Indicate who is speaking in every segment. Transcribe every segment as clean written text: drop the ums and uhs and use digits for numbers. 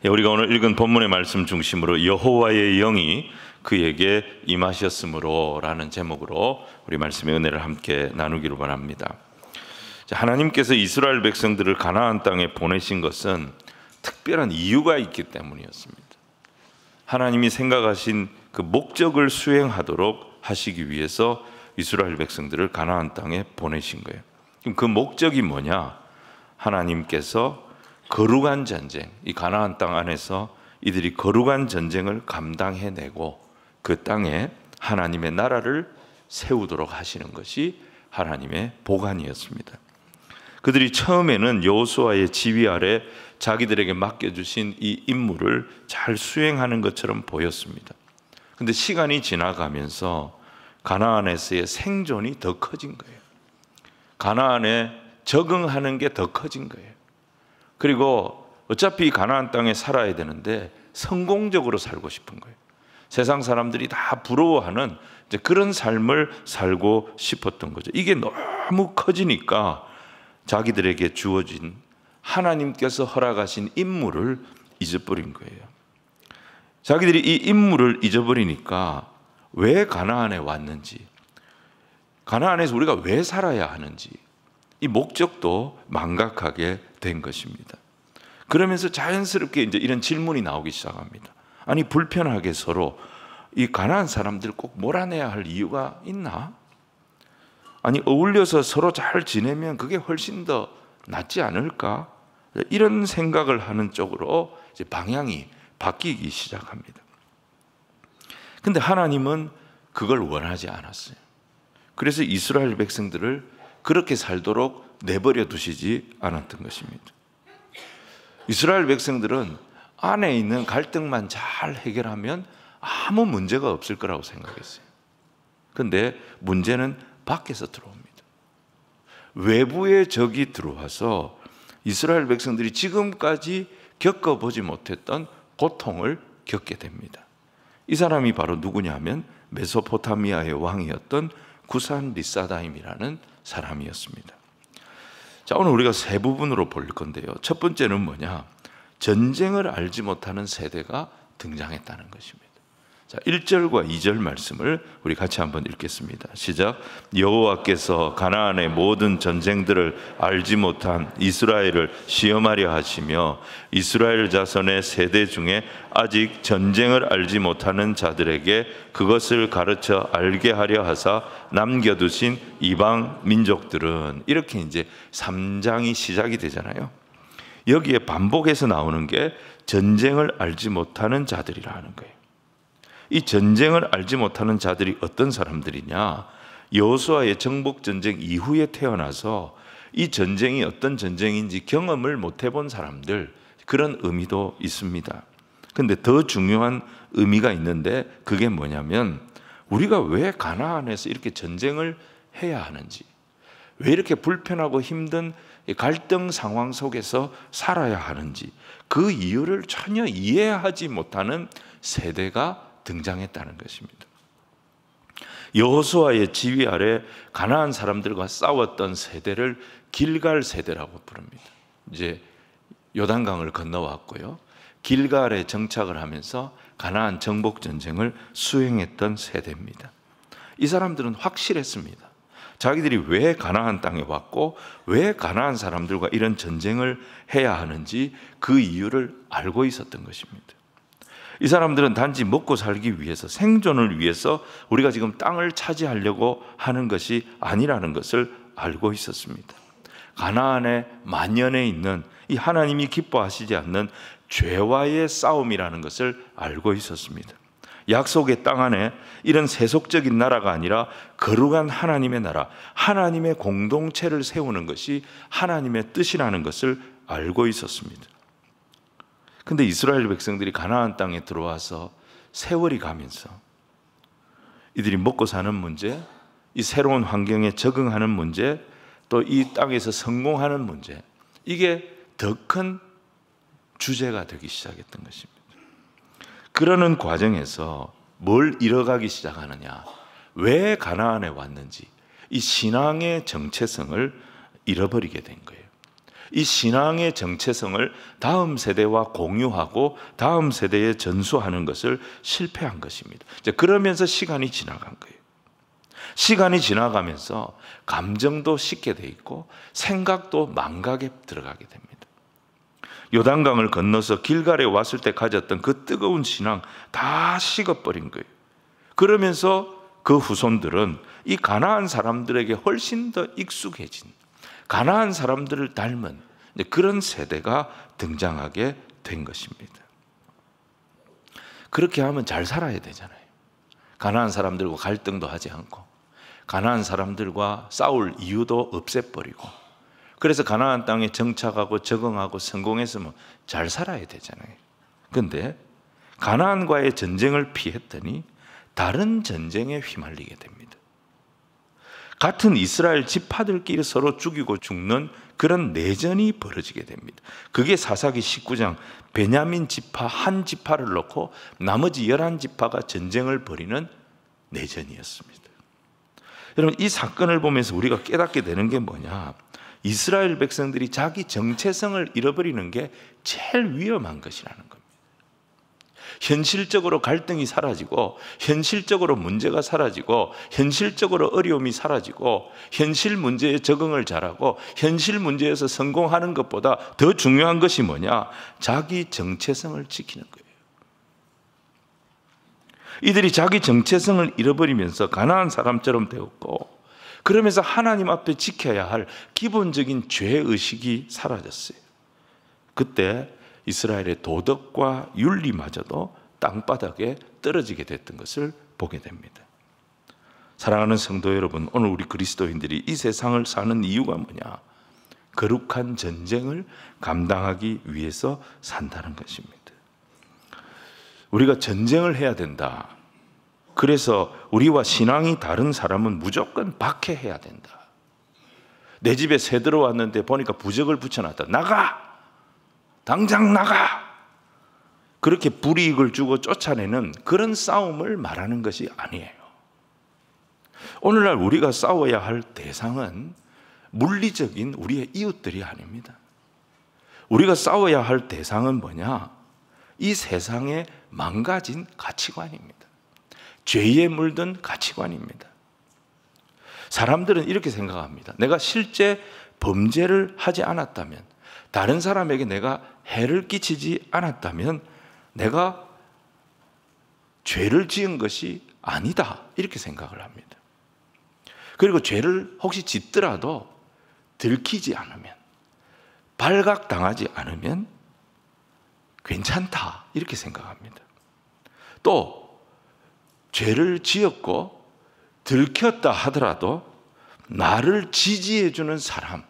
Speaker 1: 우리가 오늘 읽은 본문의 말씀 중심으로 여호와의 영이 그에게 임하셨으므로 라는 제목으로 우리 말씀의 은혜를 함께 나누기를 바랍니다. 하나님께서 이스라엘 백성들을 가나안 땅에 보내신 것은 특별한 이유가 있기 때문이었습니다. 하나님이 생각하신 그 목적을 수행하도록 하시기 위해서 이스라엘 백성들을 가나안 땅에 보내신 거예요. 그럼 그 목적이 뭐냐? 하나님께서 거룩한 전쟁, 이 가나안 땅 안에서 이들이 거룩한 전쟁을 감당해내고 그 땅에 하나님의 나라를 세우도록 하시는 것이 하나님의 보관이었습니다. 그들이 처음에는 여호수아의 지휘 아래 자기들에게 맡겨주신 이 임무를 잘 수행하는 것처럼 보였습니다. 그런데 시간이 지나가면서 가나안에서의 생존이 더 커진 거예요. 가나안에 적응하는 게 더 커진 거예요. 그리고 어차피 가나안 땅에 살아야 되는데 성공적으로 살고 싶은 거예요. 세상 사람들이 다 부러워하는 이제 그런 삶을 살고 싶었던 거죠. 이게 너무 커지니까 자기들에게 주어진 하나님께서 허락하신 임무를 잊어버린 거예요. 자기들이 이 임무를 잊어버리니까 왜 가나안에 왔는지, 가나안에서 우리가 왜 살아야 하는지 이 목적도 망각하게 된 것입니다. 그러면서 자연스럽게 이제 이런 질문이 나오기 시작합니다. 아니, 불편하게 서로 이 가나안 사람들 꼭 몰아내야 할 이유가 있나? 아니, 어울려서 서로 잘 지내면 그게 훨씬 더 낫지 않을까? 이런 생각을 하는 쪽으로 이제 방향이 바뀌기 시작합니다. 근데 하나님은 그걸 원하지 않았어요. 그래서 이스라엘 백성들을 그렇게 살도록 내버려 두시지 않았던 것입니다. 이스라엘 백성들은 안에 있는 갈등만 잘 해결하면 아무 문제가 없을 거라고 생각했어요. 그런데 문제는 밖에서 들어옵니다. 외부의 적이 들어와서 이스라엘 백성들이 지금까지 겪어보지 못했던 고통을 겪게 됩니다. 이 사람이 바로 누구냐면 메소포타미아의 왕이었던 구산 리사다임이라는 사람이었습니다. 자, 오늘 우리가 세 부분으로 볼 건데요. 첫 번째는 뭐냐? 전쟁을 알지 못하는 세대가 등장했다는 것입니다. 자, 1절과 2절 말씀을 우리 같이 한번 읽겠습니다. 시작. 여호와께서 가나안의 모든 전쟁들을 알지 못한 이스라엘을 시험하려 하시며 이스라엘 자손의 세대 중에 아직 전쟁을 알지 못하는 자들에게 그것을 가르쳐 알게 하려 하사 남겨두신 이방 민족들은, 이렇게 이제 3장이 시작이 되잖아요. 여기에 반복해서 나오는 게 전쟁을 알지 못하는 자들이라는 거예요. 이 전쟁을 알지 못하는 자들이 어떤 사람들이냐? 여호수아의 정복 전쟁 이후에 태어나서 이 전쟁이 어떤 전쟁인지 경험을 못 해본 사람들, 그런 의미도 있습니다. 그런데 더 중요한 의미가 있는데 그게 뭐냐면 우리가 왜 가나안에서 이렇게 전쟁을 해야 하는지, 왜 이렇게 불편하고 힘든 갈등 상황 속에서 살아야 하는지 그 이유를 전혀 이해하지 못하는 세대가 등장했다는 것입니다. 여호수아의 지휘 아래 가나안 사람들과 싸웠던 세대를 길갈 세대라고 부릅니다. 이제 요단강을 건너왔고요. 길갈에 정착을 하면서 가나안 정복 전쟁을 수행했던 세대입니다. 이 사람들은 확실했습니다. 자기들이 왜 가나안 땅에 왔고 왜 가나안 사람들과 이런 전쟁을 해야 하는지 그 이유를 알고 있었던 것입니다. 이 사람들은 단지 먹고 살기 위해서, 생존을 위해서 우리가 지금 땅을 차지하려고 하는 것이 아니라는 것을 알고 있었습니다. 가나안의 만연해 있는 이 하나님이 기뻐하시지 않는 죄와의 싸움이라는 것을 알고 있었습니다. 약속의 땅 안에 이런 세속적인 나라가 아니라 거룩한 하나님의 나라, 하나님의 공동체를 세우는 것이 하나님의 뜻이라는 것을 알고 있었습니다. 근데 이스라엘 백성들이 가나안 땅에 들어와서 세월이 가면서 이들이 먹고 사는 문제, 이 새로운 환경에 적응하는 문제, 또 이 땅에서 성공하는 문제, 이게 더 큰 주제가 되기 시작했던 것입니다. 그러는 과정에서 뭘 잃어가기 시작하느냐? 왜 가나안에 왔는지 이 신앙의 정체성을 잃어버리게 된 거예요. 이 신앙의 정체성을 다음 세대와 공유하고 다음 세대에 전수하는 것을 실패한 것입니다. 그러면서 시간이 지나간 거예요. 시간이 지나가면서 감정도 식게 돼 있고 생각도 망각에 들어가게 됩니다. 요단강을 건너서 길갈에 왔을 때 가졌던 그 뜨거운 신앙 다 식어버린 거예요. 그러면서 그 후손들은 이 가나안 사람들에게 훨씬 더 익숙해진, 가나안 사람들을 닮은 그런 세대가 등장하게 된 것입니다. 그렇게 하면 잘 살아야 되잖아요. 가나안 사람들과 갈등도 하지 않고 가나안 사람들과 싸울 이유도 없애버리고, 그래서 가나안 땅에 정착하고 적응하고 성공했으면 잘 살아야 되잖아요. 그런데 가나안과의 전쟁을 피했더니 다른 전쟁에 휘말리게 됩니다. 같은 이스라엘 지파들끼리 서로 죽이고 죽는 그런 내전이 벌어지게 됩니다. 그게 사사기 19장 베냐민 지파 한 지파를 놓고 나머지 11지파가 전쟁을 벌이는 내전이었습니다. 여러분, 이 사건을 보면서 우리가 깨닫게 되는 게 뭐냐? 이스라엘 백성들이 자기 정체성을 잃어버리는 게 제일 위험한 것이라는 겁니다. 현실적으로 갈등이 사라지고, 현실적으로 문제가 사라지고, 현실적으로 어려움이 사라지고, 현실 문제에 적응을 잘하고 현실 문제에서 성공하는 것보다 더 중요한 것이 뭐냐? 자기 정체성을 지키는 거예요. 이들이 자기 정체성을 잃어버리면서 가나안 사람처럼 되었고, 그러면서 하나님 앞에 지켜야 할 기본적인 죄의식이 사라졌어요. 그때 이스라엘의 도덕과 윤리마저도 땅바닥에 떨어지게 됐던 것을 보게 됩니다. 사랑하는 성도 여러분, 오늘 우리 그리스도인들이 이 세상을 사는 이유가 뭐냐? 거룩한 전쟁을 감당하기 위해서 산다는 것입니다. 우리가 전쟁을 해야 된다. 그래서 우리와 신앙이 다른 사람은 무조건 박해해야 된다. 내 집에 새 들어왔는데 보니까 부적을 붙여놨다. 나가! 당장 나가! 그렇게 불이익을 주고 쫓아내는 그런 싸움을 말하는 것이 아니에요. 오늘날 우리가 싸워야 할 대상은 물리적인 우리의 이웃들이 아닙니다. 우리가 싸워야 할 대상은 뭐냐? 이 세상에 망가진 가치관입니다. 죄에 물든 가치관입니다. 사람들은 이렇게 생각합니다. 내가 실제 범죄를 하지 않았다면, 다른 사람에게 내가 해를 끼치지 않았다면 내가 죄를 지은 것이 아니다, 이렇게 생각을 합니다. 그리고 죄를 혹시 짓더라도 들키지 않으면, 발각당하지 않으면 괜찮다, 이렇게 생각합니다. 또 죄를 지었고 들켰다 하더라도 나를 지지해주는 사람,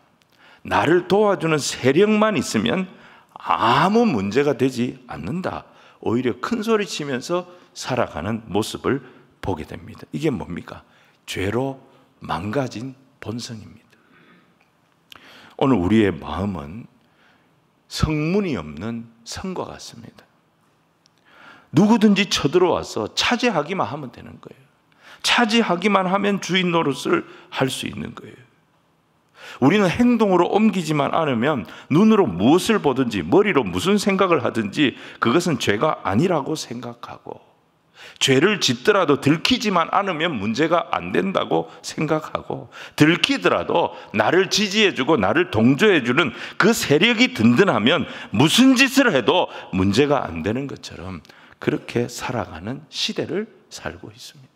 Speaker 1: 나를 도와주는 세력만 있으면 아무 문제가 되지 않는다, 오히려 큰 소리 치면서 살아가는 모습을 보게 됩니다. 이게 뭡니까? 죄로 망가진 본성입니다. 오늘 우리의 마음은 성문이 없는 성과 같습니다. 누구든지 쳐들어와서 차지하기만 하면 되는 거예요. 차지하기만 하면 주인 노릇을 할 수 있는 거예요. 우리는 행동으로 옮기지만 않으면 눈으로 무엇을 보든지 머리로 무슨 생각을 하든지 그것은 죄가 아니라고 생각하고, 죄를 짓더라도 들키지만 않으면 문제가 안 된다고 생각하고, 들키더라도 나를 지지해주고 나를 동조해주는 그 세력이 든든하면 무슨 짓을 해도 문제가 안 되는 것처럼 그렇게 살아가는 시대를 살고 있습니다.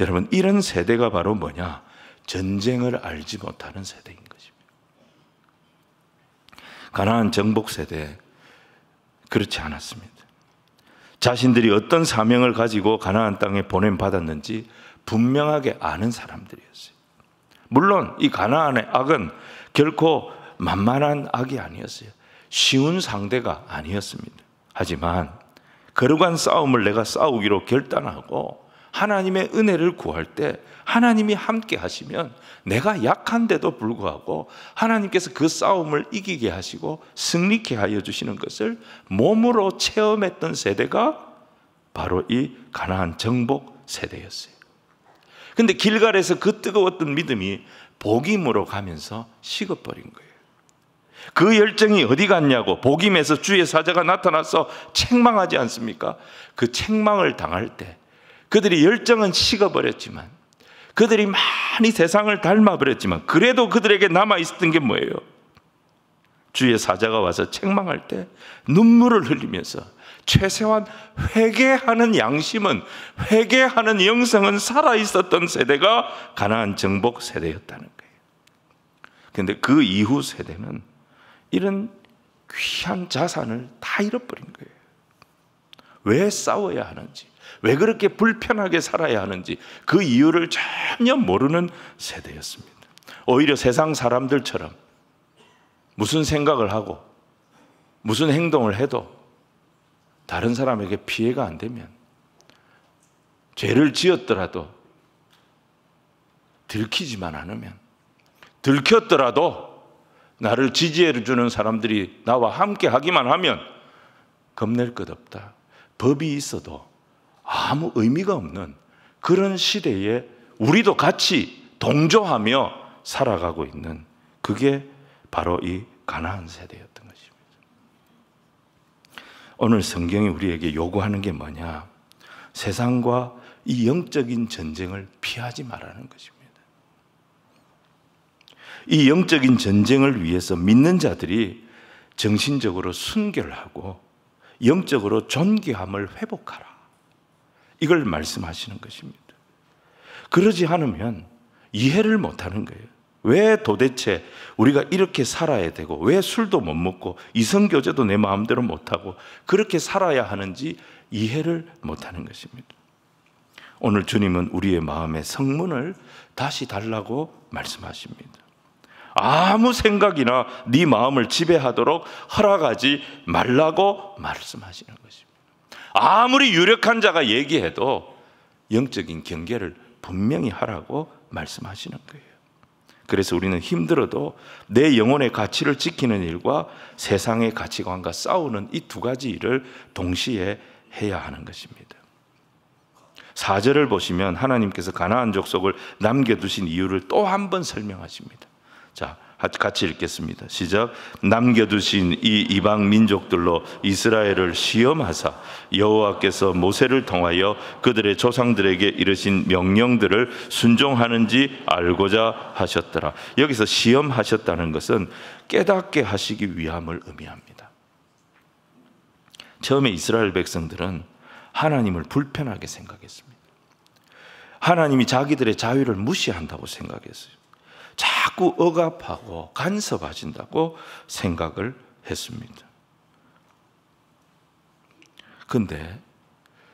Speaker 1: 여러분, 이런 세대가 바로 뭐냐? 전쟁을 알지 못하는 세대인 것입니다. 가나안 정복 세대, 그렇지 않았습니다. 자신들이 어떤 사명을 가지고 가나안 땅에 보냄받았는지 분명하게 아는 사람들이었어요. 물론 이 가나안의 악은 결코 만만한 악이 아니었어요. 쉬운 상대가 아니었습니다. 하지만 거룩한 싸움을 내가 싸우기로 결단하고 하나님의 은혜를 구할 때 하나님이 함께 하시면 내가 약한데도 불구하고 하나님께서 그 싸움을 이기게 하시고 승리케 하여 주시는 것을 몸으로 체험했던 세대가 바로 이 가나안 정복 세대였어요. 그런데 길갈에서 그 뜨거웠던 믿음이 복임으로 가면서 식어버린 거예요. 그 열정이 어디 갔냐고 복임에서 주의 사자가 나타나서 책망하지 않습니까? 그 책망을 당할 때 그들이 열정은 식어버렸지만, 그들이 많이 세상을 닮아버렸지만, 그래도 그들에게 남아있었던 게 뭐예요? 주의 사자가 와서 책망할 때 눈물을 흘리면서 최소한 회개하는 양심은, 회개하는 영성은 살아있었던 세대가 가나안 정복 세대였다는 거예요. 그런데 그 이후 세대는 이런 귀한 자산을 다 잃어버린 거예요. 왜 싸워야 하는지, 왜 그렇게 불편하게 살아야 하는지 그 이유를 전혀 모르는 세대였습니다. 오히려 세상 사람들처럼 무슨 생각을 하고 무슨 행동을 해도 다른 사람에게 피해가 안 되면, 죄를 지었더라도 들키지만 않으면, 들켰더라도 나를 지지해 주는 사람들이 나와 함께 하기만 하면 겁낼 것 없다, 법이 있어도 아무 의미가 없는 그런 시대에 우리도 같이 동조하며 살아가고 있는, 그게 바로 이 가나안 세대였던 것입니다. 오늘 성경이 우리에게 요구하는 게 뭐냐? 세상과 이 영적인 전쟁을 피하지 말라는 것입니다. 이 영적인 전쟁을 위해서 믿는 자들이 정신적으로 순결하고 영적으로 존귀함을 회복하라, 이걸 말씀하시는 것입니다. 그러지 않으면 이해를 못하는 거예요. 왜 도대체 우리가 이렇게 살아야 되고, 왜 술도 못 먹고 이성교제도 내 마음대로 못하고 그렇게 살아야 하는지 이해를 못하는 것입니다. 오늘 주님은 우리의 마음의 성문을 다시 달라고 말씀하십니다. 아무 생각이나 네 마음을 지배하도록 허락하지 말라고 말씀하시는 것입니다. 아무리 유력한 자가 얘기해도 영적인 경계를 분명히 하라고 말씀하시는 거예요. 그래서 우리는 힘들어도 내 영혼의 가치를 지키는 일과 세상의 가치관과 싸우는 이 두 가지 일을 동시에 해야 하는 것입니다. 4절을 보시면 하나님께서 가나안 족속을 남겨두신 이유를 또 한 번 설명하십니다. 자, 같이 읽겠습니다. 시작. 남겨두신 이 이방 민족들로 이스라엘을 시험하사 여호와께서 모세를 통하여 그들의 조상들에게 이르신 명령들을 순종하는지 알고자 하셨더라. 여기서 시험하셨다는 것은 깨닫게 하시기 위함을 의미합니다. 처음에 이스라엘 백성들은 하나님을 불편하게 생각했습니다. 하나님이 자기들의 자유를 무시한다고 생각했어요. 자꾸 억압하고 간섭하신다고 생각을 했습니다. 그런데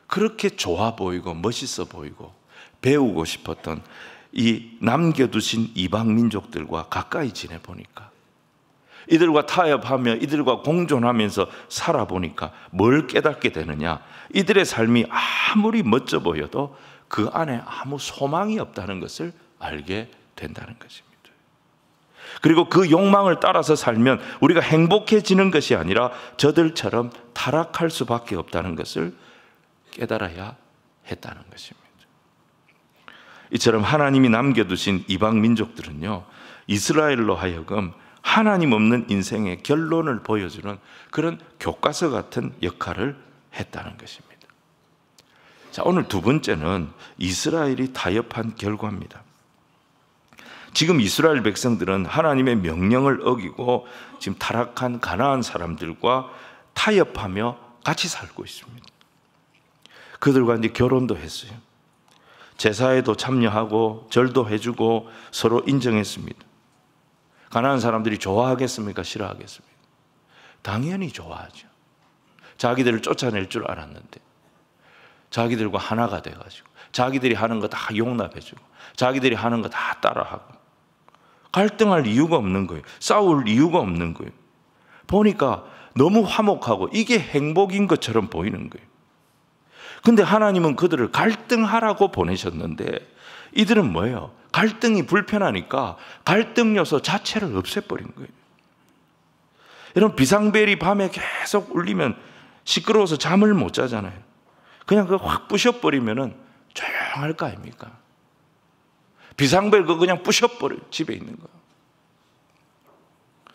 Speaker 1: 그렇게 좋아 보이고 멋있어 보이고 배우고 싶었던 이 남겨두신 이방 민족들과 가까이 지내보니까, 이들과 타협하며 이들과 공존하면서 살아보니까 뭘 깨닫게 되느냐? 이들의 삶이 아무리 멋져 보여도 그 안에 아무 소망이 없다는 것을 알게 된다는 것입니다. 그리고 그 욕망을 따라서 살면 우리가 행복해지는 것이 아니라 저들처럼 타락할 수밖에 없다는 것을 깨달아야 했다는 것입니다. 이처럼 하나님이 남겨두신 이방 민족들은요, 이스라엘로 하여금 하나님 없는 인생의 결론을 보여주는 그런 교과서 같은 역할을 했다는 것입니다. 자, 오늘 두 번째는 이스라엘이 타협한 결과입니다. 지금 이스라엘 백성들은 하나님의 명령을 어기고 지금 타락한 가나안 사람들과 타협하며 같이 살고 있습니다. 그들과 이제 결혼도 했어요. 제사에도 참여하고 절도 해주고 서로 인정했습니다. 가나안 사람들이 좋아하겠습니까? 싫어하겠습니까? 당연히 좋아하죠. 자기들을 쫓아낼 줄 알았는데 자기들과 하나가 돼가지고 자기들이 하는 거 다 용납해주고 자기들이 하는 거 다 따라하고 갈등할 이유가 없는 거예요. 싸울 이유가 없는 거예요. 보니까 너무 화목하고 이게 행복인 것처럼 보이는 거예요. 근데 하나님은 그들을 갈등하라고 보내셨는데 이들은 뭐예요? 갈등이 불편하니까 갈등 요소 자체를 없애버린 거예요. 이런 비상벨이 밤에 계속 울리면 시끄러워서 잠을 못 자잖아요. 그냥 그거 확 부셔버리면 조용할 거 아닙니까? 비상벨 그거 그냥 부셔버려요. 집에 있는 거.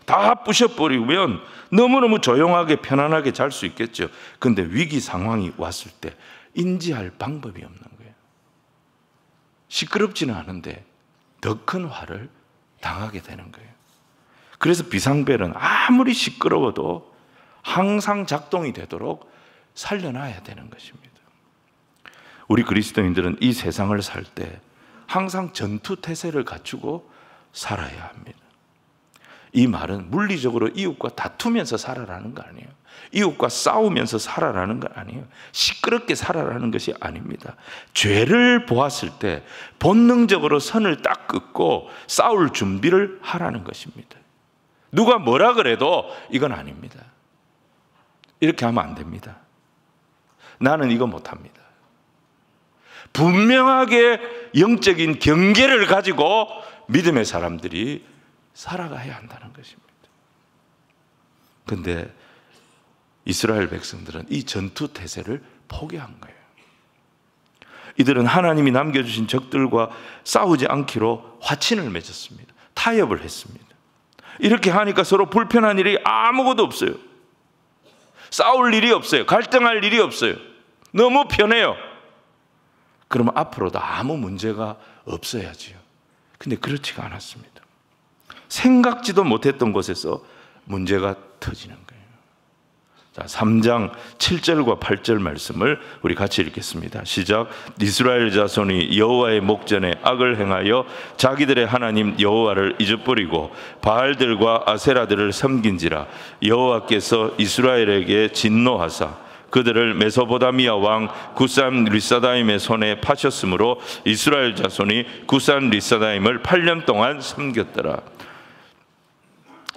Speaker 1: 다 부셔버리면 너무너무 조용하게 편안하게 잘 수 있겠죠. 그런데 위기 상황이 왔을 때 인지할 방법이 없는 거예요. 시끄럽지는 않은데 더 큰 화를 당하게 되는 거예요. 그래서 비상벨은 아무리 시끄러워도 항상 작동이 되도록 살려놔야 되는 것입니다. 우리 그리스도인들은 이 세상을 살 때 항상 전투태세를 갖추고 살아야 합니다. 이 말은 물리적으로 이웃과 다투면서 살아라는 거 아니에요. 이웃과 싸우면서 살아라는 거 아니에요. 시끄럽게 살아라는 것이 아닙니다. 죄를 보았을 때 본능적으로 선을 딱 긋고 싸울 준비를 하라는 것입니다. 누가 뭐라 그래도 이건 아닙니다. 이렇게 하면 안 됩니다. 나는 이거 못합니다. 분명하게 영적인 경계를 가지고 믿음의 사람들이 살아가야 한다는 것입니다. 그런데 이스라엘 백성들은 이 전투 태세를 포기한 거예요. 이들은 하나님이 남겨주신 적들과 싸우지 않기로 화친을 맺었습니다. 타협을 했습니다. 이렇게 하니까 서로 불편한 일이 아무것도 없어요. 싸울 일이 없어요. 갈등할 일이 없어요. 너무 편해요. 그러면 앞으로도 아무 문제가 없어야지요. 근데 그렇지가 않았습니다. 생각지도 못했던 곳에서 문제가 터지는 거예요. 자, 3장 7절과 8절 말씀을 우리 같이 읽겠습니다. 시작. 이스라엘 자손이 여호와의 목전에 악을 행하여 자기들의 하나님 여호와를 잊어버리고 바알들과 아세라들을 섬긴지라. 여호와께서 이스라엘에게 진노하사 그들을 메소포다미아 왕 구산 리사다임의 손에 파셨으므로 이스라엘 자손이 구산 리사다임을 8년 동안 섬겼더라.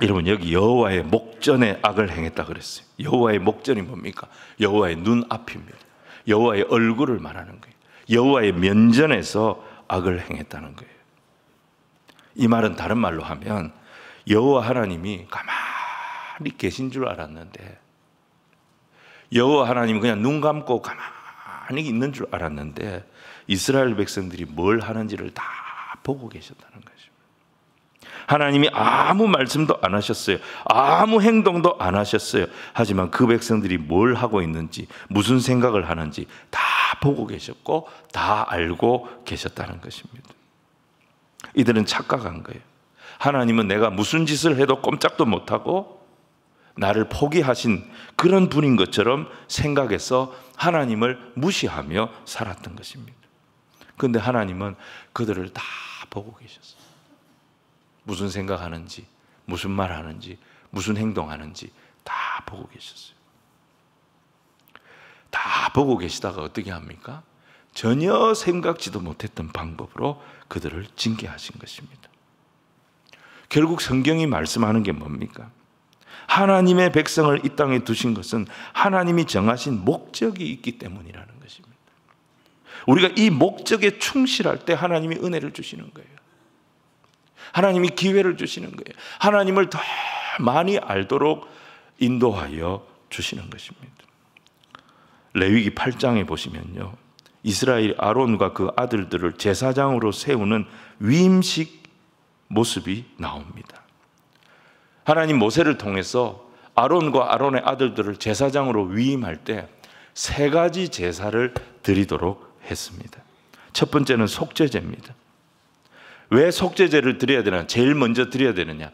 Speaker 1: 여러분, 여기 여호와의 목전에 악을 행했다 그랬어요. 여호와의 목전이 뭡니까? 여호와의 눈앞입니다. 여호와의 얼굴을 말하는 거예요. 여호와의 면전에서 악을 행했다는 거예요. 이 말은 다른 말로 하면 여호와 하나님이 가만히 계신 줄 알았는데, 여호와 하나님은 그냥 눈 감고 가만히 있는 줄 알았는데 이스라엘 백성들이 뭘 하는지를 다 보고 계셨다는 거죠. 하나님이 아무 말씀도 안 하셨어요. 아무 행동도 안 하셨어요. 하지만 그 백성들이 뭘 하고 있는지, 무슨 생각을 하는지 다 보고 계셨고 다 알고 계셨다는 것입니다. 이들은 착각한 거예요. 하나님은 내가 무슨 짓을 해도 꼼짝도 못하고 나를 포기하신 그런 분인 것처럼 생각해서 하나님을 무시하며 살았던 것입니다. 그런데 하나님은 그들을 다 보고 계셨어요. 무슨 생각하는지, 무슨 말하는지, 무슨 행동하는지 다 보고 계셨어요. 다 보고 계시다가 어떻게 합니까? 전혀 생각지도 못했던 방법으로 그들을 징계하신 것입니다. 결국 성경이 말씀하는 게 뭡니까? 하나님의 백성을 이 땅에 두신 것은 하나님이 정하신 목적이 있기 때문이라는 것입니다. 우리가 이 목적에 충실할 때 하나님이 은혜를 주시는 거예요. 하나님이 기회를 주시는 거예요. 하나님을 더 많이 알도록 인도하여 주시는 것입니다. 레위기 8장에 보시면요, 이스라엘 아론과 그 아들들을 제사장으로 세우는 위임식 모습이 나옵니다. 하나님 모세를 통해서 아론과 아론의 아들들을 제사장으로 위임할 때 세 가지 제사를 드리도록 했습니다. 첫 번째는 속죄제입니다. 왜 속죄제를 드려야 되나? 제일 먼저 드려야 되느냐?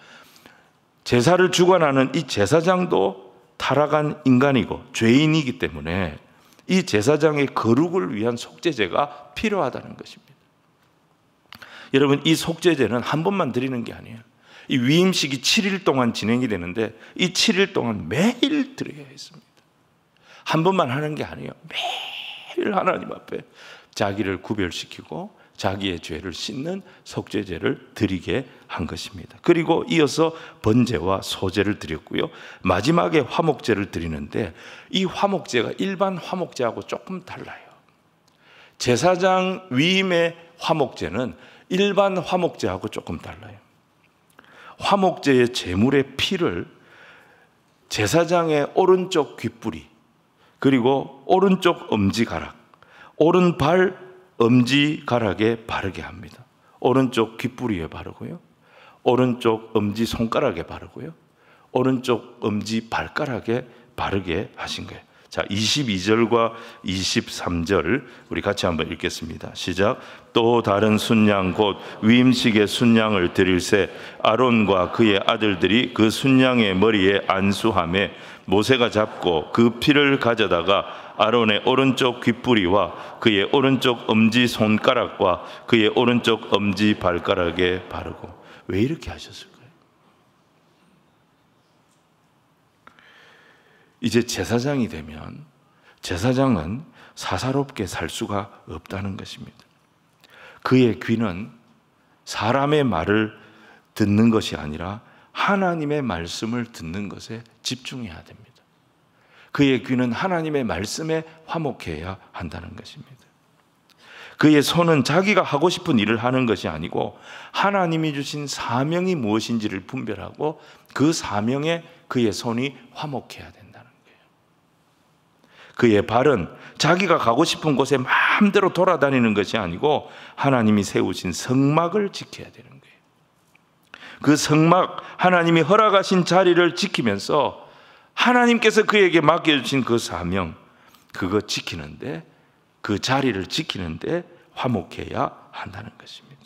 Speaker 1: 제사를 주관하는 이 제사장도 타락한 인간이고 죄인이기 때문에 이 제사장의 거룩을 위한 속죄제가 필요하다는 것입니다. 여러분, 이 속죄제는 한 번만 드리는 게 아니에요. 이 위임식이 7일 동안 진행이 되는데 이 7일 동안 매일 드려야 했습니다. 한 번만 하는 게 아니에요. 매일 하나님 앞에 자기를 구별시키고 자기의 죄를 씻는 속죄제를 드리게 한 것입니다. 그리고 이어서 번제와 소제를 드렸고요, 마지막에 화목제를 드리는데 이 화목제가 일반 화목제하고 조금 달라요. 제사장 위임의 화목제는 일반 화목제하고 조금 달라요. 화목제의 제물의 피를 제사장의 오른쪽 귓불이, 그리고 오른쪽 엄지가락, 오른발 엄지가락에 바르게 합니다. 오른쪽 귓불이에 바르고요, 오른쪽 엄지손가락에 바르고요, 오른쪽 엄지 발가락에 바르게 하신 거예요. 자, 22절과 23절 우리 같이 한번 읽겠습니다. 시작. 또 다른 순양 곧 위임식의 순양을 드릴새 아론과 그의 아들들이 그 순양의 머리에 안수하며 모세가 잡고 그 피를 가져다가 아론의 오른쪽 귓뿌리와 그의 오른쪽 엄지 손가락과 그의 오른쪽 엄지 발가락에 바르고. 왜 이렇게 하셨을까요? 이제 제사장이 되면 제사장은 사사롭게 살 수가 없다는 것입니다. 그의 귀는 사람의 말을 듣는 것이 아니라 하나님의 말씀을 듣는 것에 집중해야 됩니다. 그의 귀는 하나님의 말씀에 화목해야 한다는 것입니다. 그의 손은 자기가 하고 싶은 일을 하는 것이 아니고 하나님이 주신 사명이 무엇인지를 분별하고 그 사명에 그의 손이 화목해야 된다는 거예요. 그의 발은 자기가 가고 싶은 곳에 마음대로 돌아다니는 것이 아니고 하나님이 세우신 성막을 지켜야 되는 거예요. 그 성막, 하나님이 허락하신 자리를 지키면서 하나님께서 그에게 맡겨주신 그 사명, 그거 지키는데, 그 자리를 지키는데 화목해야 한다는 것입니다.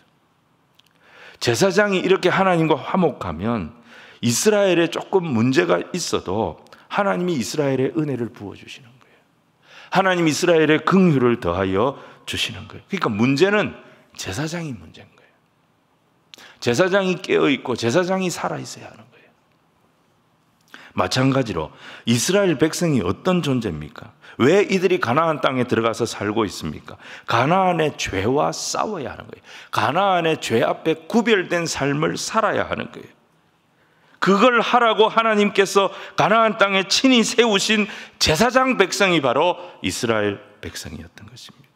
Speaker 1: 제사장이 이렇게 하나님과 화목하면 이스라엘에 조금 문제가 있어도 하나님이 이스라엘에 은혜를 부어주시는 거예요. 하나님이 이스라엘에 긍휼을 더하여 주시는 거예요. 그러니까 문제는 제사장이 문제인 거예요. 제사장이 깨어있고 제사장이 살아있어야 하는 거예요. 마찬가지로 이스라엘 백성이 어떤 존재입니까? 왜 이들이 가나안 땅에 들어가서 살고 있습니까? 가나안의 죄와 싸워야 하는 거예요. 가나안의 죄 앞에 구별된 삶을 살아야 하는 거예요. 그걸 하라고 하나님께서 가나안 땅에 친히 세우신 제사장 백성이 바로 이스라엘 백성이었던 것입니다.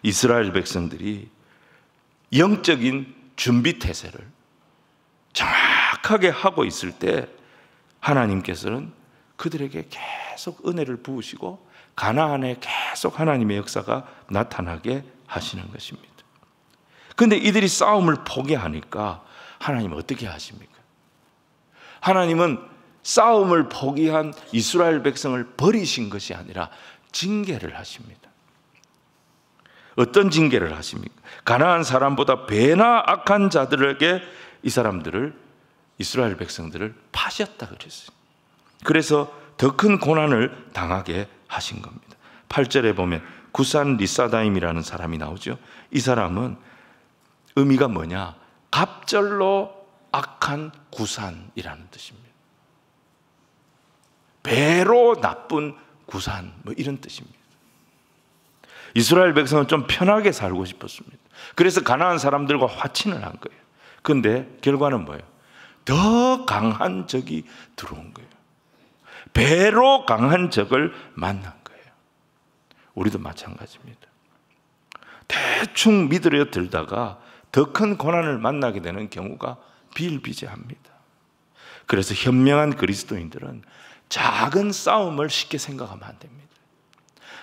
Speaker 1: 이스라엘 백성들이 영적인 준비 태세를 정확하게 하고 있을 때 하나님께서는 그들에게 계속 은혜를 부으시고 가나안에 계속 하나님의 역사가 나타나게 하시는 것입니다. 그런데 이들이 싸움을 포기하니까 하나님은 어떻게 하십니까? 하나님은 싸움을 포기한 이스라엘 백성을 버리신 것이 아니라 징계를 하십니다. 어떤 징계를 하십니까? 가나안 사람보다 배나 악한 자들에게 이 사람들을, 이스라엘 백성들을 파셨다 그랬어요. 그래서 더 큰 고난을 당하게 하신 겁니다. 8절에 보면 구산 리사다임이라는 사람이 나오죠. 이 사람은 의미가 뭐냐? 갑절로 악한 구산이라는 뜻입니다. 배로 나쁜 구산, 뭐 이런 뜻입니다. 이스라엘 백성은 좀 편하게 살고 싶었습니다. 그래서 가나안 사람들과 화친을 한 거예요. 그런데 결과는 뭐예요? 더 강한 적이 들어온 거예요. 배로 강한 적을 만난 거예요. 우리도 마찬가지입니다. 대충 믿으려 들다가 더 큰 고난을 만나게 되는 경우가 비일비재합니다. 그래서 현명한 그리스도인들은 작은 싸움을 쉽게 생각하면 안 됩니다.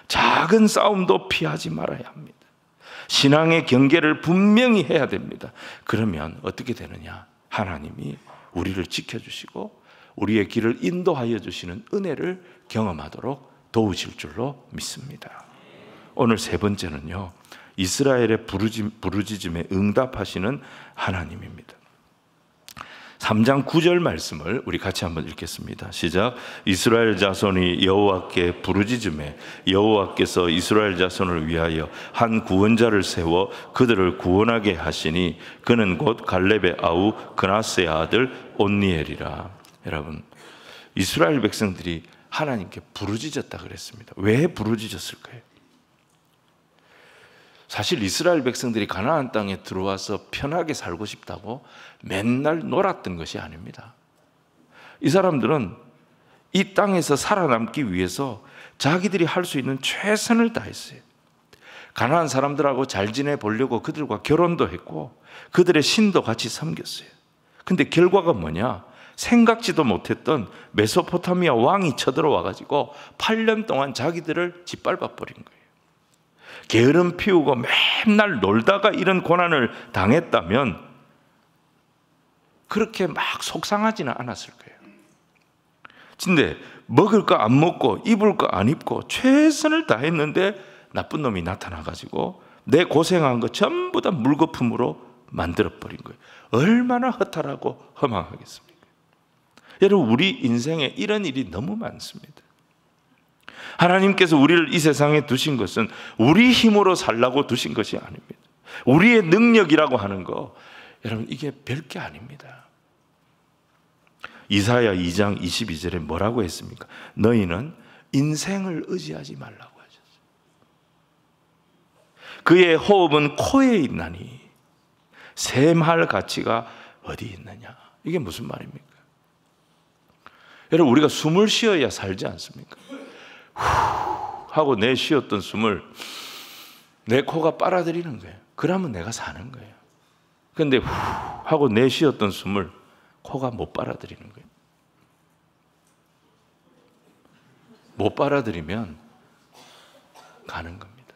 Speaker 1: 작은 싸움도 피하지 말아야 합니다. 신앙의 경계를 분명히 해야 됩니다. 그러면 어떻게 되느냐? 하나님이 우리를 지켜주시고 우리의 길을 인도하여 주시는 은혜를 경험하도록 도우실 줄로 믿습니다. 오늘 세 번째는요, 이스라엘의 부르짖음에 응답하시는 하나님입니다. 3장 9절 말씀을 우리 같이 한번 읽겠습니다. 시작. 이스라엘 자손이 여호와께 부르짖음에 여호와께서 이스라엘 자손을 위하여 한 구원자를 세워 그들을 구원하게 하시니 그는 곧 갈렙의 아우 그나스의 아들 온니엘이라. 여러분, 이스라엘 백성들이 하나님께 부르짖었다 그랬습니다. 왜 부르짖었을까요? 사실 이스라엘 백성들이 가나안 땅에 들어와서 편하게 살고 싶다고 맨날 놀았던 것이 아닙니다. 이 사람들은 이 땅에서 살아남기 위해서 자기들이 할 수 있는 최선을 다했어요. 가나안 사람들하고 잘 지내보려고 그들과 결혼도 했고 그들의 신도 같이 섬겼어요. 근데 결과가 뭐냐? 생각지도 못했던 메소포타미아 왕이 쳐들어와 가지고 8년 동안 자기들을 짓밟아 버린 거예요. 게으름 피우고 맨날 놀다가 이런 고난을 당했다면 그렇게 막 속상하지는 않았을 거예요. 근데 먹을 거 안 먹고 입을 거 안 입고 최선을 다했는데 나쁜 놈이 나타나가지고 내 고생한 거 전부 다 물거품으로 만들어버린 거예요. 얼마나 허탈하고 허망하겠습니까? 여러분, 우리 인생에 이런 일이 너무 많습니다. 하나님께서 우리를 이 세상에 두신 것은 우리 힘으로 살라고 두신 것이 아닙니다. 우리의 능력이라고 하는 거, 여러분, 이게 별게 아닙니다. 이사야 2장 22절에 뭐라고 했습니까? 너희는 인생을 의지하지 말라고 하셨어요. 그의 호흡은 코에 있나니 샘할 가치가 어디 있느냐. 이게 무슨 말입니까? 여러분, 우리가 숨을 쉬어야 살지 않습니까? 후 하고 내쉬었던 숨을 내 코가 빨아들이는 거예요. 그러면 내가 사는 거예요. 그런데 후 하고 내쉬었던 숨을 코가 못 빨아들이는 거예요. 못 빨아들이면 가는 겁니다.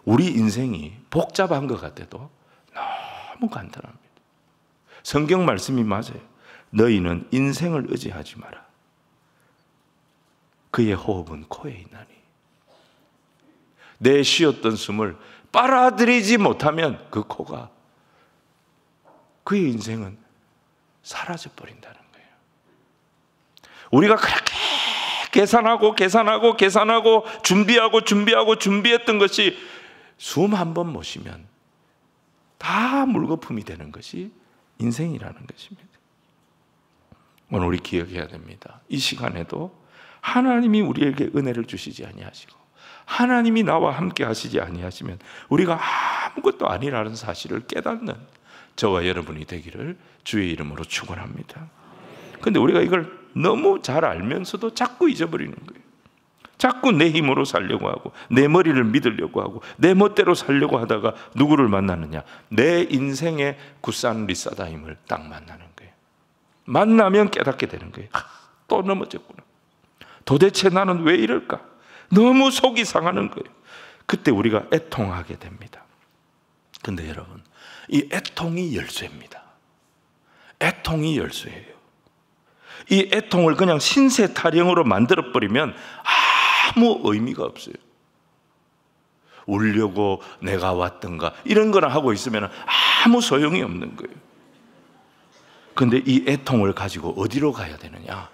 Speaker 1: 우리 인생이 복잡한 것 같아도 너무 간단합니다. 성경 말씀이 맞아요. 너희는 인생을 의지하지 마라. 그의 호흡은 코에 있나니. 내 쉬었던 숨을 빨아들이지 못하면 그 코가, 그의 인생은 사라져 버린다는 거예요. 우리가 그렇게 계산하고 준비했던 것이 숨 한 번 못 쉬면 다 물거품이 되는 것이 인생이라는 것입니다. 오늘 우리 기억해야 됩니다. 이 시간에도 하나님이 우리에게 은혜를 주시지 아니하시고 하나님이 나와 함께 하시지 아니하시면 우리가 아무것도 아니라는 사실을 깨닫는 저와 여러분이 되기를 주의 이름으로 축원합니다. 그런데 우리가 이걸 너무 잘 알면서도 자꾸 잊어버리는 거예요. 자꾸 내 힘으로 살려고 하고 내 머리를 믿으려고 하고 내 멋대로 살려고 하다가 누구를 만나느냐? 내 인생의 굿산 리사다임을 딱 만나는 거예요. 만나면 깨닫게 되는 거예요. 또 넘어졌구나. 도대체 나는 왜 이럴까? 너무 속이 상하는 거예요. 그때 우리가 애통하게 됩니다. 근데 여러분, 이 애통이 열쇠입니다. 애통이 열쇠예요. 이 애통을 그냥 신세 타령으로 만들어버리면 아무 의미가 없어요. 울려고 내가 왔던가 이런 거나 하고 있으면 아무 소용이 없는 거예요. 그런데 이 애통을 가지고 어디로 가야 되느냐?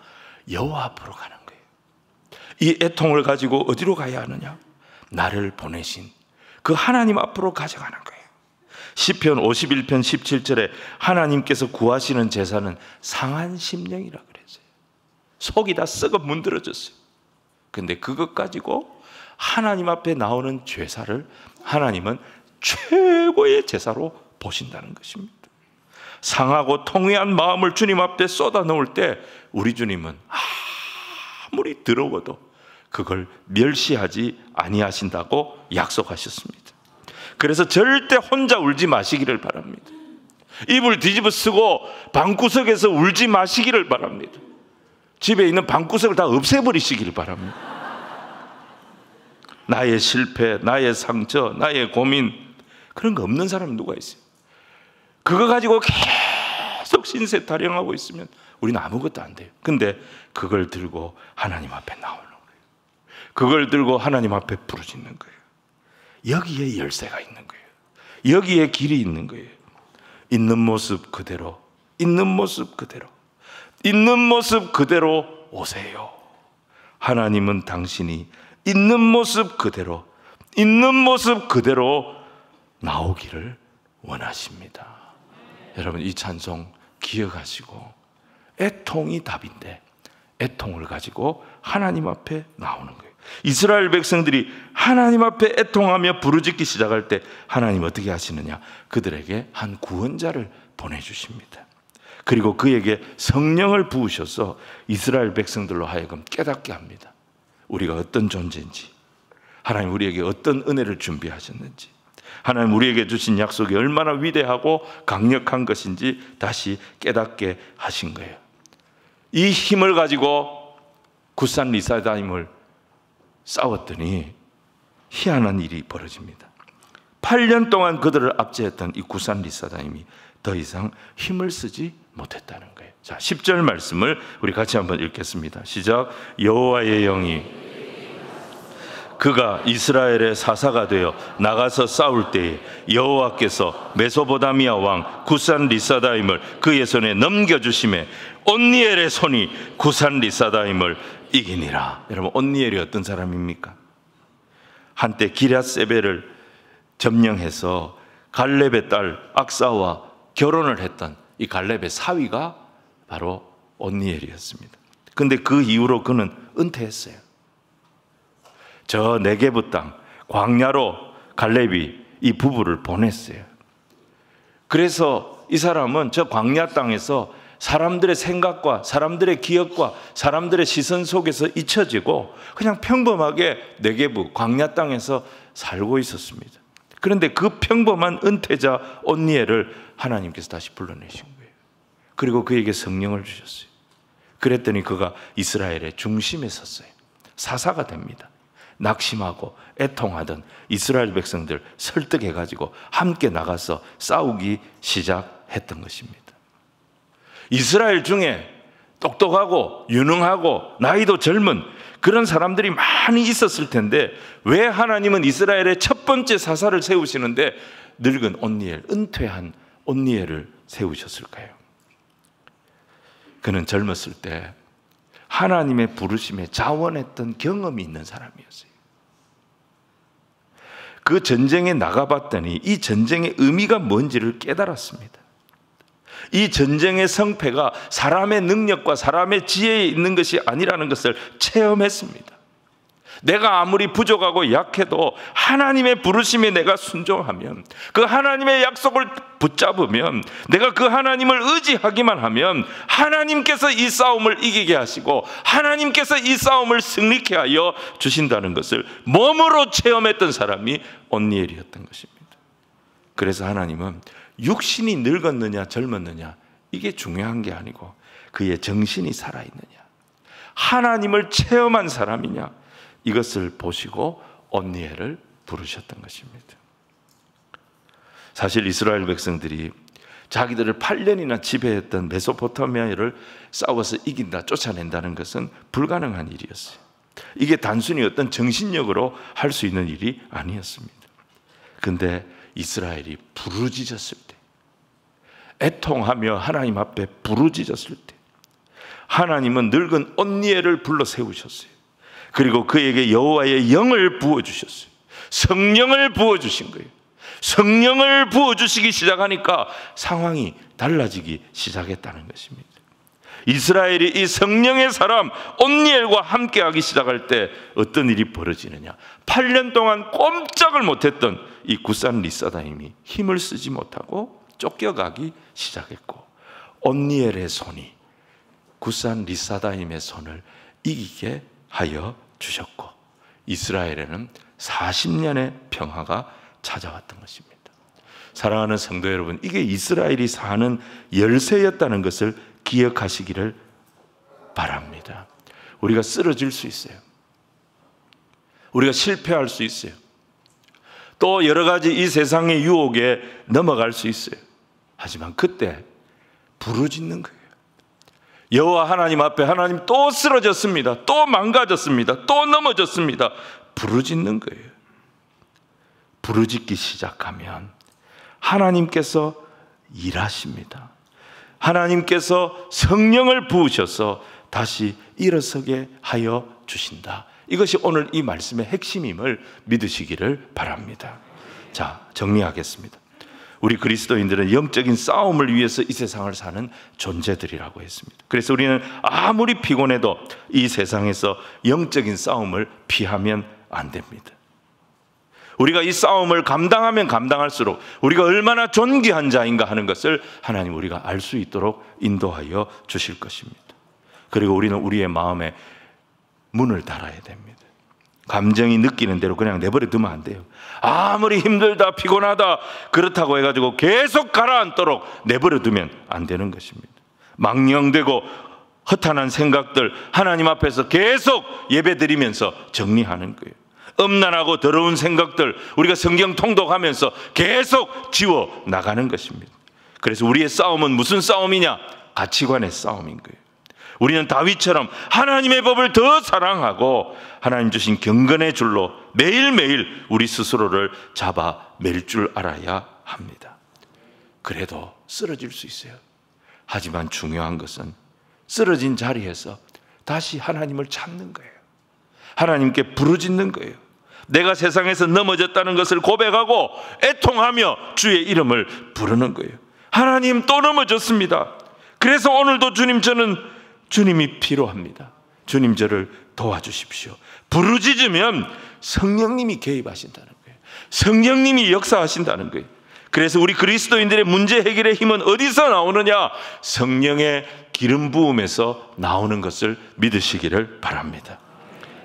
Speaker 1: 여호와 앞으로 가는 거예요. 이 애통을 가지고 어디로 가야 하느냐? 나를 보내신 그 하나님 앞으로 가져가는 거예요. 시편 51편 17절에 하나님께서 구하시는 제사는 상한 심령이라 그랬어요. 속이 다 썩어 문드러졌어요. 근데 그것 가지고 하나님 앞에 나오는 제사를 하나님은 최고의 제사로 보신다는 것입니다. 상하고 통회한 마음을 주님 앞에 쏟아 놓을 때 우리 주님은 아무리 더러워도 그걸 멸시하지 아니하신다고 약속하셨습니다. 그래서 절대 혼자 울지 마시기를 바랍니다. 이불 뒤집어 쓰고 방구석에서 울지 마시기를 바랍니다. 집에 있는 방구석을 다 없애버리시기를 바랍니다. 나의 실패, 나의 상처, 나의 고민, 그런 거 없는 사람이 누가 있어요? 그거 가지고 계속 신세 타령하고 있으면 우리는 아무것도 안 돼요. 근데 그걸 들고 하나님 앞에 나오는 거예요. 그걸 들고 하나님 앞에 부르짖는 거예요. 여기에 열쇠가 있는 거예요. 여기에 길이 있는 거예요. 있는 모습 그대로, 있는 모습 그대로, 있는 모습 그대로 오세요. 하나님은 당신이 있는 모습 그대로, 있는 모습 그대로 나오기를 원하십니다. 여러분, 이 찬송 기억하시고, 애통이 답인데 애통을 가지고 하나님 앞에 나오는 거예요. 이스라엘 백성들이 하나님 앞에 애통하며 부르짖기 시작할 때 하나님 어떻게 하시느냐? 그들에게 한 구원자를 보내주십니다. 그리고 그에게 성령을 부으셔서 이스라엘 백성들로 하여금 깨닫게 합니다. 우리가 어떤 존재인지, 하나님 우리에게 어떤 은혜를 준비하셨는지, 하나님 우리에게 주신 약속이 얼마나 위대하고 강력한 것인지 다시 깨닫게 하신 거예요. 이 힘을 가지고 굿산 리사다임을 싸웠더니 희한한 일이 벌어집니다. 8년 동안 그들을 압제했던 이 구산 리사다임이 더 이상 힘을 쓰지 못했다는 거예요. 자, 10절 말씀을 우리 같이 한번 읽겠습니다. 시작. 여호와의 영이 그가 이스라엘의 사사가 되어 나가서 싸울 때에 여호와께서 메소포타미아 왕 구산 리사다임을 그의 손에 넘겨주심에 온니엘의 손이 구산 리사다임을 이기니라. 여러분, 온니엘이 어떤 사람입니까? 한때 기럇세벨을 점령해서 갈렙의 딸 악사와 결혼을 했던 이 갈렙의 사위가 바로 온니엘이었습니다. 그런데 그 이후로 그는 은퇴했어요. 저 네게브 땅 광야로 갈렙이 이 부부를 보냈어요. 그래서 이 사람은 저 광야 땅에서 사람들의 생각과 사람들의 기억과 사람들의 시선 속에서 잊혀지고 그냥 평범하게 네게브 광야 땅에서 살고 있었습니다. 그런데 그 평범한 은퇴자 온니엘을 하나님께서 다시 불러내신 거예요. 그리고 그에게 성령을 주셨어요. 그랬더니 그가 이스라엘의 중심에 섰어요. 사사가 됩니다. 낙심하고 애통하던 이스라엘 백성들 설득해가지고 함께 나가서 싸우기 시작했던 것입니다. 이스라엘 중에 똑똑하고 유능하고 나이도 젊은 그런 사람들이 많이 있었을 텐데 왜 하나님은 이스라엘의 첫 번째 사사를 세우시는데 늙은 온니엘, 은퇴한 온니엘을 세우셨을까요? 그는 젊었을 때 하나님의 부르심에 자원했던 경험이 있는 사람이었어요. 그 전쟁에 나가봤더니 이 전쟁의 의미가 뭔지를 깨달았습니다. 이 전쟁의 성패가 사람의 능력과 사람의 지혜에 있는 것이 아니라는 것을 체험했습니다. 내가 아무리 부족하고 약해도 하나님의 부르심에 내가 순종하면, 그 하나님의 약속을 붙잡으면, 내가 그 하나님을 의지하기만 하면 하나님께서 이 싸움을 이기게 하시고 하나님께서 이 싸움을 승리케 하여 주신다는 것을 몸으로 체험했던 사람이 온니엘이었던 것입니다. 그래서 하나님은 육신이 늙었느냐 젊었느냐 이게 중요한 게 아니고 그의 정신이 살아있느냐, 하나님을 체험한 사람이냐, 이것을 보시고 온니엘을 부르셨던 것입니다. 사실 이스라엘 백성들이 자기들을 8년이나 지배했던 메소포타미아를 싸워서 이긴다, 쫓아낸다는 것은 불가능한 일이었어요. 이게 단순히 어떤 정신력으로 할 수 있는 일이 아니었습니다. 그런데 이스라엘이 부르짖었을 때, 애통하며 하나님 앞에 부르짖었을 때 하나님은 늙은 온니엘을 불러 세우셨어요. 그리고 그에게 여호와의 영을 부어주셨어요. 성령을 부어주신 거예요. 성령을 부어주시기 시작하니까 상황이 달라지기 시작했다는 것입니다. 이스라엘이 이 성령의 사람 온니엘과 함께하기 시작할 때 어떤 일이 벌어지느냐, 8년 동안 꼼짝을 못했던 이 구산 리사다임이 힘을 쓰지 못하고 쫓겨가기 시작했고, 온니엘의 손이 구산 리사다임의 손을 이기게 하여 주셨고, 이스라엘에는 40년의 평화가 찾아왔던 것입니다. 사랑하는 성도 여러분, 이게 이스라엘이 사는 열쇠였다는 것을 기억하시기를 바랍니다. 우리가 쓰러질 수 있어요. 우리가 실패할 수 있어요. 또 여러 가지 이 세상의 유혹에 넘어갈 수 있어요. 하지만 그때 부르짖는 거예요. 여호와 하나님 앞에 하나님 또 쓰러졌습니다. 또 망가졌습니다. 또 넘어졌습니다. 부르짖는 거예요. 부르짖기 시작하면 하나님께서 일하십니다. 하나님께서 성령을 부으셔서 다시 일어서게 하여 주신다. 이것이 오늘 이 말씀의 핵심임을 믿으시기를 바랍니다. 자, 정리하겠습니다. 우리 그리스도인들은 영적인 싸움을 위해서 이 세상을 사는 존재들이라고 했습니다. 그래서 우리는 아무리 피곤해도 이 세상에서 영적인 싸움을 피하면 안 됩니다. 우리가 이 싸움을 감당하면 감당할수록 우리가 얼마나 존귀한 자인가 하는 것을 하나님 우리가 알 수 있도록 인도하여 주실 것입니다. 그리고 우리는 우리의 마음에 문을 달아야 됩니다. 감정이 느끼는 대로 그냥 내버려 두면 안 돼요. 아무리 힘들다 피곤하다 그렇다고 해가지고 계속 가라앉도록 내버려 두면 안 되는 것입니다. 망령되고 허탄한 생각들 하나님 앞에서 계속 예배드리면서 정리하는 거예요. 음란하고 더러운 생각들 우리가 성경 통독하면서 계속 지워 나가는 것입니다. 그래서 우리의 싸움은 무슨 싸움이냐? 가치관의 싸움인 거예요. 우리는 다윗처럼 하나님의 법을 더 사랑하고 하나님 주신 경건의 줄로 매일매일 우리 스스로를 잡아 맬 줄 알아야 합니다. 그래도 쓰러질 수 있어요. 하지만 중요한 것은 쓰러진 자리에서 다시 하나님을 찾는 거예요. 하나님께 부르짖는 거예요. 내가 세상에서 넘어졌다는 것을 고백하고 애통하며 주의 이름을 부르는 거예요. 하나님, 또 넘어졌습니다. 그래서 오늘도 주님, 저는 주님이 필요합니다. 주님, 저를 도와주십시오. 부르짖으면 성령님이 개입하신다는 거예요. 성령님이 역사하신다는 거예요. 그래서 우리 그리스도인들의 문제 해결의 힘은 어디서 나오느냐? 성령의 기름 부음에서 나오는 것을 믿으시기를 바랍니다.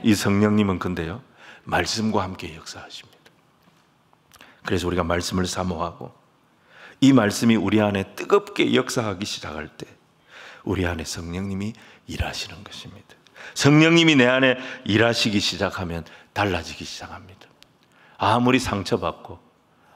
Speaker 1: 이 성령님은 근데요, 말씀과 함께 역사하십니다. 그래서 우리가 말씀을 사모하고 이 말씀이 우리 안에 뜨겁게 역사하기 시작할 때 우리 안에 성령님이 일하시는 것입니다. 성령님이 내 안에 일하시기 시작하면 달라지기 시작합니다. 아무리 상처받고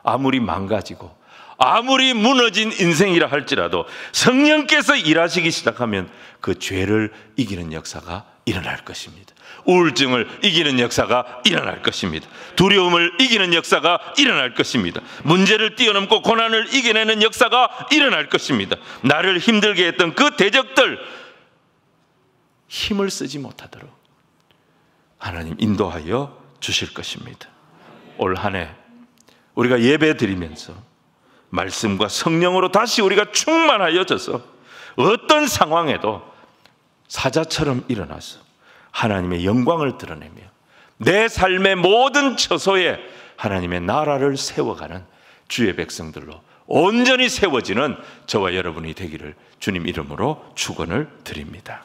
Speaker 1: 아무리 망가지고 아무리 무너진 인생이라 할지라도 성령께서 일하시기 시작하면 그 죄를 이기는 역사가 일어날 것입니다. 우울증을 이기는 역사가 일어날 것입니다. 두려움을 이기는 역사가 일어날 것입니다. 문제를 뛰어넘고 고난을 이겨내는 역사가 일어날 것입니다. 나를 힘들게 했던 그 대적들 힘을 쓰지 못하도록 하나님 인도하여 주실 것입니다. 올 한 해 우리가 예배 드리면서 말씀과 성령으로 다시 우리가 충만하여져서 어떤 상황에도 사자처럼 일어나서 하나님의 영광을 드러내며 내 삶의 모든 처소에 하나님의 나라를 세워가는 주의 백성들로 온전히 세워지는 저와 여러분이 되기를 주님 이름으로 축원을 드립니다.